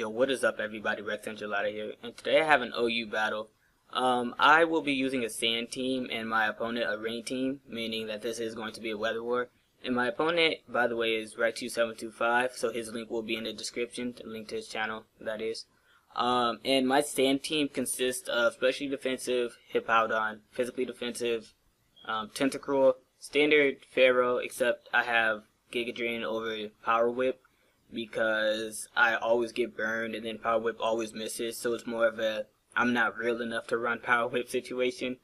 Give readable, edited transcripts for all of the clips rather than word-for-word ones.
Yo, what is up everybody, RexEncholada here, and today I have an OU battle. I will be using a sand team and my opponent a rain team, meaning that this is going to be a weather war. And my opponent, by the way, is Rex2725, so his link will be in the description, the link to his channel, that is. And my sand team consists of specially defensive Hippowdon, physically defensive Tentacruel, standard Pharaoh, except I have Giga Drain over Power Whip, because I always get burned and then Power Whip always misses, so it's more of a I'm not real enough to run Power Whip situation.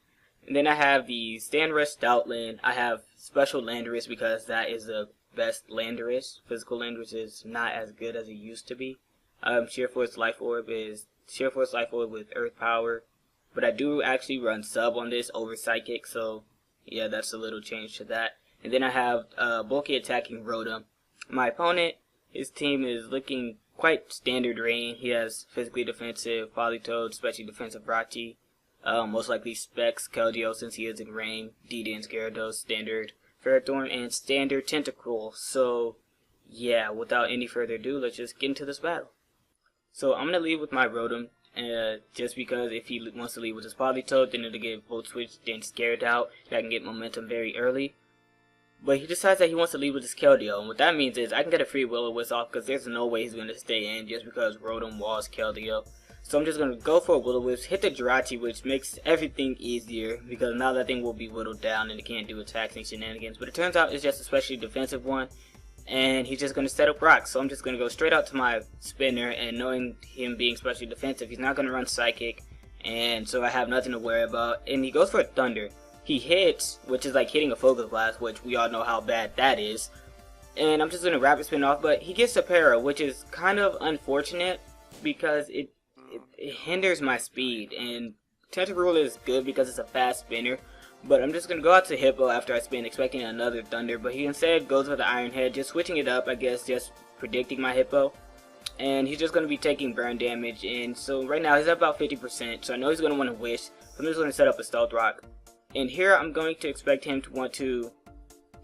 And then I have the Stand Rush Stoutland. I have Special Landorus because that is the best Landorus. Physical Landorus is not as good as it used to be. Sheer Force Life Orb is Sheer Force Life Orb with Earth Power, but I do actually run Sub on this over Psychic, so yeah, that's a little change to that. And then I have Bulky Attacking Rotom. My opponent, his team is looking quite standard rain. He has physically defensive Politoed, specially defensive Rachi, most likely Specs, Keldeo since he is in rain, D-Dance, Gyarados, standard Ferrothorn, and standard Tentacruel. So yeah, without any further ado, let's just get into this battle. So I'm going to lead with my Rotom, just because if he wants to lead with his Politoed, then it'll get Volt Switch, then Scared Out, that can get momentum very early. But he decides that he wants to lead with his Keldeo, and what that means is I can get a free Will-O-Wisp off because there's no way he's going to stay in just because Rotom walls Keldeo. So I'm just going to go for a Will-O-Wisp, hit the Jirachi, which makes everything easier because now that thing will be whittled down and it can't do attacks and shenanigans. But it turns out it's just a specially defensive one, and he's just going to set up rocks. So I'm just going to go straight out to my Spinner, and knowing him being specially defensive, he's not going to run Psychic, and so I have nothing to worry about. And he goes for a Thunder. He hits, which is like hitting a Focus Blast, which we all know how bad that is. And I'm just going to Rapid Spin off, but he gets a Para, which is kind of unfortunate because it hinders my speed. And Tentacruel is good because it's a fast spinner, but I'm just going to go out to Hippo after I spin, expecting another Thunder. But he instead goes with the Iron Head, just switching it up, I guess, just predicting my Hippo. And he's just going to be taking burn damage, and so right now he's at about 50%, so I know he's going to want to Wish. So I'm just going to set up a Stealth Rock. And here I'm going to expect him to want to,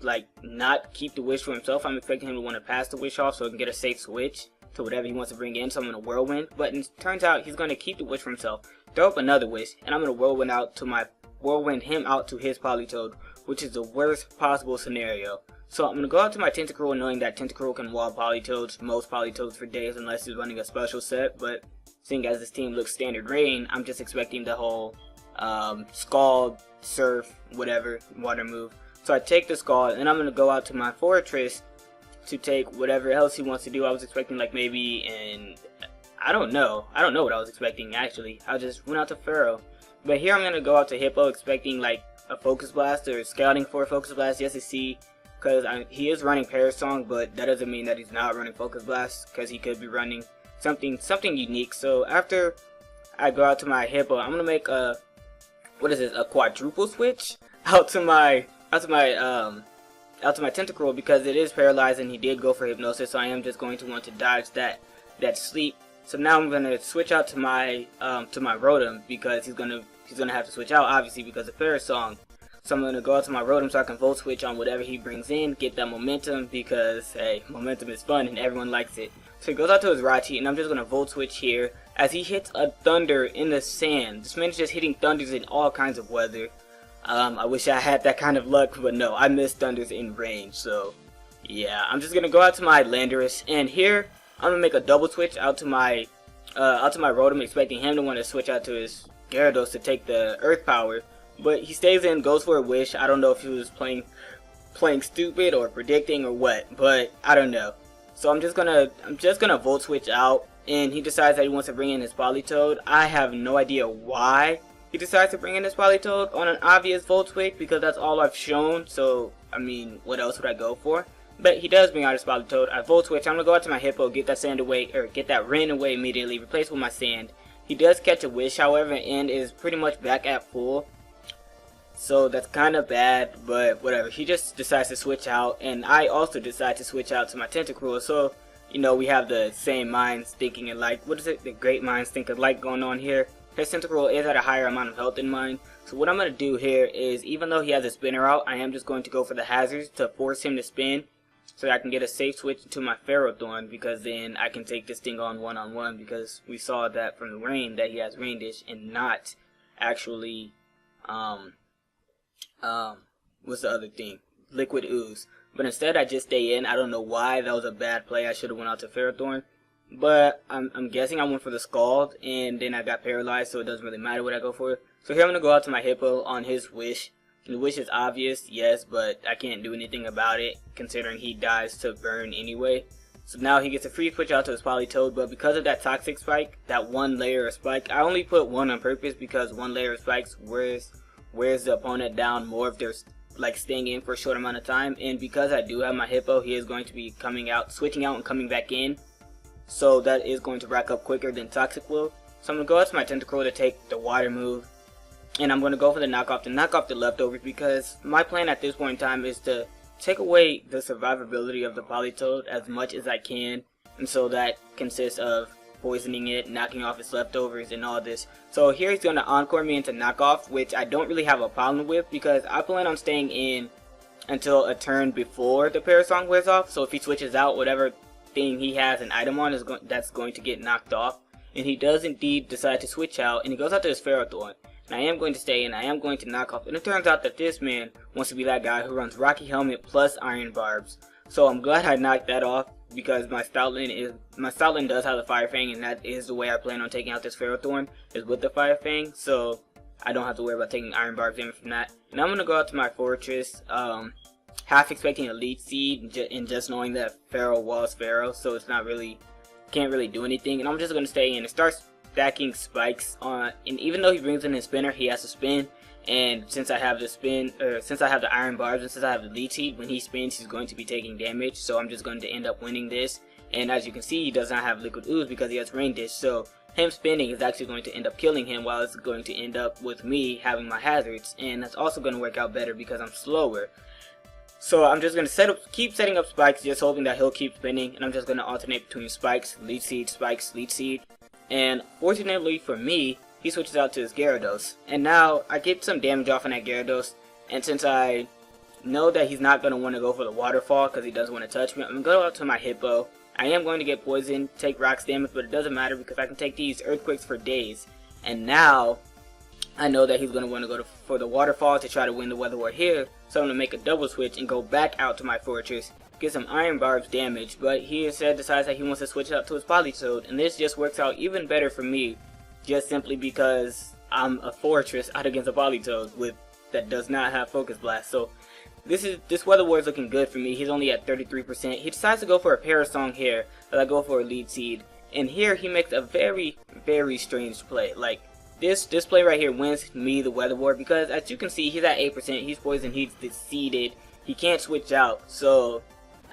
like, not keep the Wish for himself. I'm expecting him to want to pass the Wish off so he can get a safe switch to whatever he wants to bring in. So I'm going to Whirlwind. But it turns out he's going to keep the Wish for himself, throw up another Wish, and I'm going to Whirlwind him out to his Politoed, which is the worst possible scenario. So I'm going to go out to my Tentacruel, knowing that Tentacruel can wall Politoeds, most Politoeds for days unless he's running a special set. But seeing as this team looks standard rain, I'm just expecting the whole Scald, Surf, whatever, water move. So I take the Scald, and I'm going to go out to my Fortress to take whatever else he wants to do. I was expecting like maybe I don't know what I was expecting actually. I just went out to Pharaoh. But here I'm going to go out to Hippo expecting like a Focus Blast or scouting for a Focus Blast just to see, because he is running Parasong, but that doesn't mean that he's not running Focus Blast, because he could be running something unique. So after I go out to my Hippo, I'm going to make a a quadruple switch out to my Tentacruel, because it is paralyzed and he did go for Hypnosis, so I am just going to want to dodge that sleep. So now I'm gonna switch out to my Rotom, because he's gonna have to switch out obviously because of Parasong. So I'm gonna go out to my Rotom so I can Volt Switch on whatever he brings in, get that momentum, because hey, momentum is fun and everyone likes it. So he goes out to his Rachi, and I'm just gonna Volt Switch here as he hits a Thunder in the sand. This man is just hitting Thunders in all kinds of weather. I wish I had that kind of luck, but no, I miss Thunders in range. So yeah, I'm just gonna go out to my Landorus, and here I'm gonna make a double switch out to my Rotom, expecting him to want to switch out to his Gyarados to take the Earth Power, but he stays in, goes for a Wish. I don't know if he was playing stupid or predicting or what, but I don't know. So I'm just gonna Volt Switch out, and he decides that he wants to bring in his Politoed. I have no idea why he decides to bring in his Politoed on an obvious Volt Switch, because that's all I've shown. So I mean, what else would I go for? But he does bring out his Politoed. I Volt Switch. I'm gonna go out to my Hippo, get that sand away, or get that rain away immediately, replace with my sand. He does catch a Wish, however, and is pretty much back at full. So that's kind of bad, but whatever. He just decides to switch out, and I also decide to switch out to my Tentacruel. So, you know, we have the same minds thinking alike. What is it? The great minds think alike going on here. His Tentacruel is at a higher amount of health than mine. So what I'm going to do here is, even though he has a spinner out, I am just going to go for the hazards to force him to spin. so that I can get a safe switch to my Ferrothorn, because then I can take this thing on one-on-one, because we saw that from the rain that he has Rain Dish and not actually what's the other thing? Liquid Ooze. But instead I just stay in. I don't know why. That was a bad play. I should have went out to Ferrothorn. But I'm guessing I went for the Scald, and then I got paralyzed, so it doesn't really matter what I go for. So here I'm going to go out to my Hippo on his Wish. The Wish is obvious, yes, but I can't do anything about it, considering he dies to burn anyway. So now he gets a free switch out to his Politoed, but because of that Toxic Spike, that one layer of Spike, I only put one on purpose because one layer of Spikes wears the opponent down more if they're like staying in for a short amount of time. And because I do have my Hippo, he is going to be coming out, switching out and coming back in. So that is going to rack up quicker than Toxic will. So I'm going to go out to my Tentacruel to take the Water move. And I'm going to go for the knock off the leftovers, because my plan at this point in time is to take away the survivability of the Politoed as much as I can. And so that consists of poisoning it, knocking off its leftovers, and all this. So here he's going to encore me into knockoff, which I don't really have a problem with, because I plan on staying in until a turn before the Parasong wears off. So if he switches out, whatever thing he has an item on that's going to get knocked off. And he does indeed decide to switch out, and he goes out to his Ferrothorn. And I am going to stay in, I am going to knock off. And it turns out that this man wants to be that guy who runs Rocky Helmet plus Iron Barbs. So I'm glad I knocked that off, because my Stoutland does have the Fire Fang, and that is the way I plan on taking out this Ferrothorn, is with the Fire Fang. So I don't have to worry about taking Iron Barbs damage from that. And I'm going to go out to my Fortress, half expecting a Leech Seed, and just knowing that Pharaoh was Pharaoh, so it's not really, can't really do anything. And I'm just going to stay in and start stacking spikes on. And even though he brings in his spinner, he has to spin. And since I have the since I have the Iron Barbs, and since I have the Leech Seed, when he spins, he's going to be taking damage. So I'm just going to end up winning this. And as you can see, he does not have Liquid Ooze because he has Rain Dish. So him spinning is actually going to end up killing him, while it's going to end up with me having my hazards. And that's also going to work out better because I'm slower. So I'm just going to keep setting up spikes, just hoping that he'll keep spinning. And I'm just going to alternate between spikes, Leech Seed, spikes, Leech Seed. And fortunately for me, he switches out to his Gyarados. And now I get some damage off on that Gyarados. And since I know that he's not going to want to go for the Waterfall because he doesn't want to touch me, I'm going to go out to my Hippo. I am going to get poisoned, take rocks damage, but it doesn't matter because I can take these Earthquakes for days. And now I know that he's going to want to go for the Waterfall to try to win the Weather War here. So I'm going to make a double switch and go back out to my Fortress, get some Iron Barbs damage, but he instead decides that he wants to switch out to his Politoed, and this just works out even better for me, just simply because I'm a Fortress out against a Politoed that does not have Focus Blast. So this Weather War is looking good for me. He's only at 33%. He decides to go for a Parasong here, but I go for a Leech Seed, and here he makes a very, very strange play. Like, this play right here wins me the Weather War, because as you can see, he's at 8%, he's poisoned, he's seeded, he can't switch out. So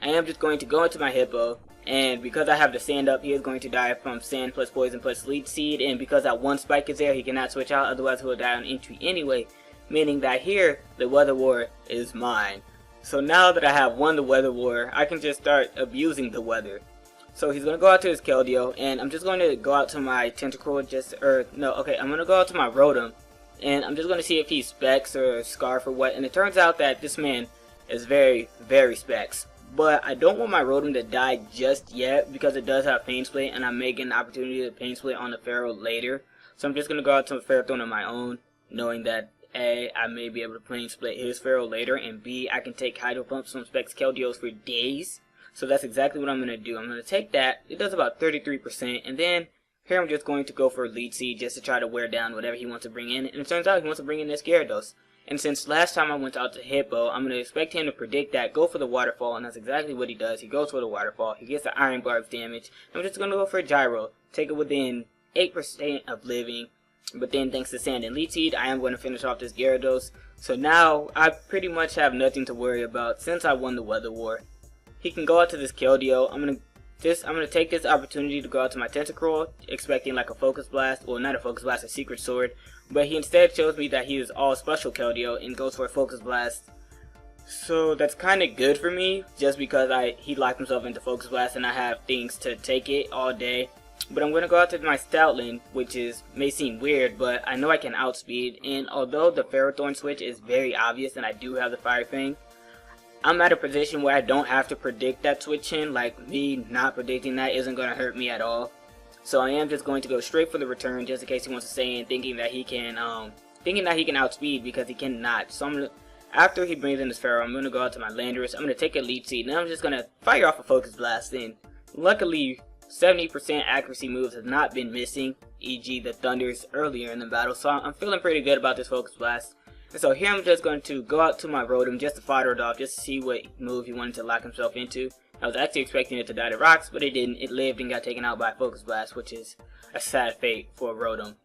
I am just going to go into my Hippo, and because I have the Sand up, he is going to die from Sand plus Poison plus Leech Seed, and because that one spike is there, he cannot switch out, otherwise he will die on entry anyway, meaning that here, the Weather War is mine. So now that I have won the Weather War, I can just start abusing the weather. So he's going to go out to his Keldeo, and I'm just going to go out to my Tentacruel, I'm going to go out to my Rotom, and I'm just going to see if he Specs or Scarf or what, and it turns out that this man is very, very Specs. But I don't want my Rotom to die just yet, because it does have Pain Split, and I may get an opportunity to Pain Split on the Pharaoh later. So I'm just going to go out to a Ferrothorn on my own, knowing that A, I may be able to Pain Split his Pharaoh later, and B, I can take Hydro Pumps from Specs Keldeos for days. So that's exactly what I'm going to do. I'm going to take that. It does about 33%. And then here I'm just going to go for a Leech Seed just to try to wear down whatever he wants to bring in. And it turns out he wants to bring in this Gyarados. And since last time I went out to Hippo, I'm going to expect him to predict that, go for the Waterfall. And that's exactly what he does. He goes for the Waterfall. He gets the Iron Barbs damage. I'm just going to go for a Gyro. Take it within 8% of living. But then thanks to Sand and Leech Seed, I am going to finish off this Gyarados. So now I pretty much have nothing to worry about since I won the Weather War. He can go out to this Keldeo. I'm gonna take this opportunity to go out to my Tentacruel, expecting like a Focus Blast, well, not a Focus Blast, a Secret Sword. But he instead shows me that he is all special Keldeo and goes for a Focus Blast. So that's kind of good for me, just because he locked himself into Focus Blast and I have things to take it all day. But I'm gonna go out to my Stoutland, which may seem weird, but I know I can outspeed. And although the Ferrothorn switch is very obvious and I do have the Fire Fang, I'm at a position where I don't have to predict that switch in. Like, me not predicting that isn't going to hurt me at all. So I am just going to go straight for the return, just in case he wants to stay in, thinking that he can outspeed, because he cannot. So after he brings in his Pharaoh, I'm going to go out to my Landorus. I'm going to take a lead seat, and then I'm just going to fire off a Focus Blast. And luckily, 70% accuracy moves have not been missing, e.g. the Thunders earlier in the battle. So I'm feeling pretty good about this Focus Blast. And so here I'm just going to go out to my Rotom just to fire it off, just to see what move he wanted to lock himself into. I was actually expecting it to die to rocks, but it didn't. It lived and got taken out by Focus Blast, which is a sad fate for Rotom.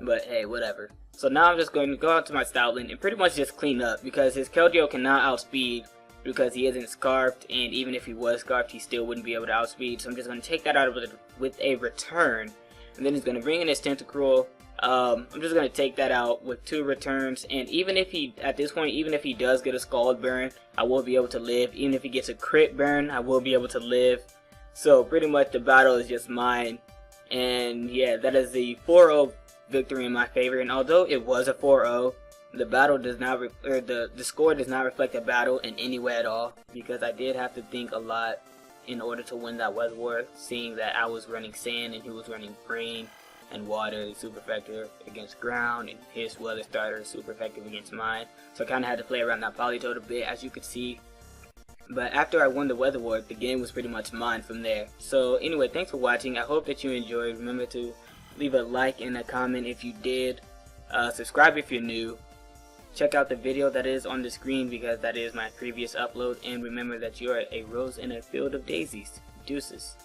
But hey, whatever. So now I'm just going to go out to my Stoutland and pretty much just clean up, because his Keldeo cannot outspeed because he isn't Scarfed, and even if he was Scarfed, he still wouldn't be able to outspeed. So I'm just going to take that out with a return, and then he's going to bring in his Tentacruel. I'm just going to take that out with 2 returns, and even if he, at this point, even if he does get a Scald Burn, I will be able to live. Even if he gets a Crit Burn, I will be able to live. So pretty much the battle is just mine, and yeah, that is the 4-0 victory in my favor. And although it was a 4-0, the battle does not, the score does not reflect the battle in any way at all, because I did have to think a lot in order to win that weather war, seeing that I was running sand and he was running green, and water is super effective against ground, and his weather starter is super effective against mine. So I kind of had to play around that Politoed a bit, as you could see. But after I won the weather war, the game was pretty much mine from there. So anyway, thanks for watching. I hope that you enjoyed. Remember to leave a like and a comment if you did. Subscribe if you're new. Check out the video that is on the screen, because that is my previous upload. And remember that you are a rose in a field of daisies. Deuces.